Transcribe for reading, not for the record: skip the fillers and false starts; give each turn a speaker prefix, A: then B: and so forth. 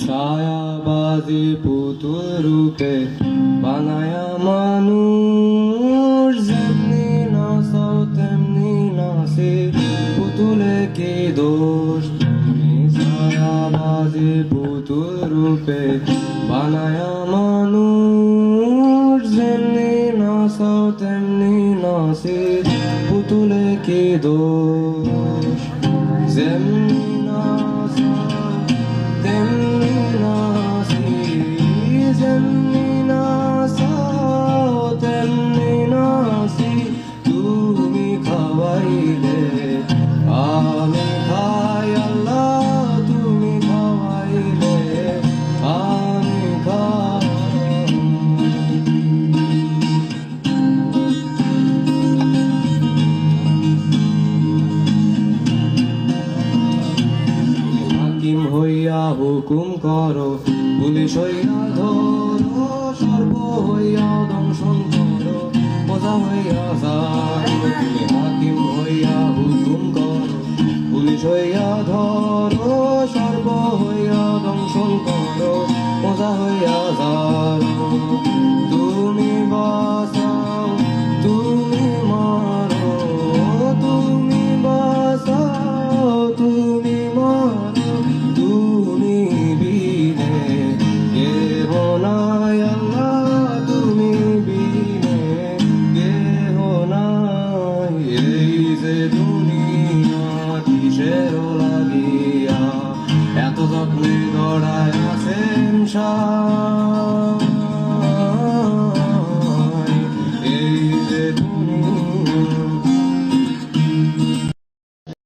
A: ছায়াবাজি পুতুল রূপে বানায়া মানুষ, যেমনি নাচাও তেমনি নাচে, পুতুলে কি দোষ? তুমি ছায়াবাজি পুতুল রূপে বানায়া মানুষ, যেমনি নাচাও তেমনি নাচে, পুতুলে কি দোষ? যেমনি নাচাও তেমনি নাচি, যেমনি নাচাও তেমনি নাচি, তুমি খাওয়াইলে আমি খাই আল্লাহ, তুমি খাওয়াইলে আমি খাই। হাকিম হইয়া হুকুম করো, পুলিশ হইয়া ধরো, সর্ব হইয়া দংশন করো, প্রজা হইয়া যাও। তুমি হাকিম হইয়া হুকুম করো, পুলিশ হইয়া ধরো, সর্ব হইয়া দংশন করো, প্রজা হইয়া যাও। তুমি বাঁচাও তুমি মারো, তুমি বাঁচাও তুমি মারো, তুমি বিনে কেহ নাই আল্লাহ, তুমি বিনে কেহ নাই। এই যে দুনিয়া কিসের লাগিয়া এত যত্নে গড়ায় আছেন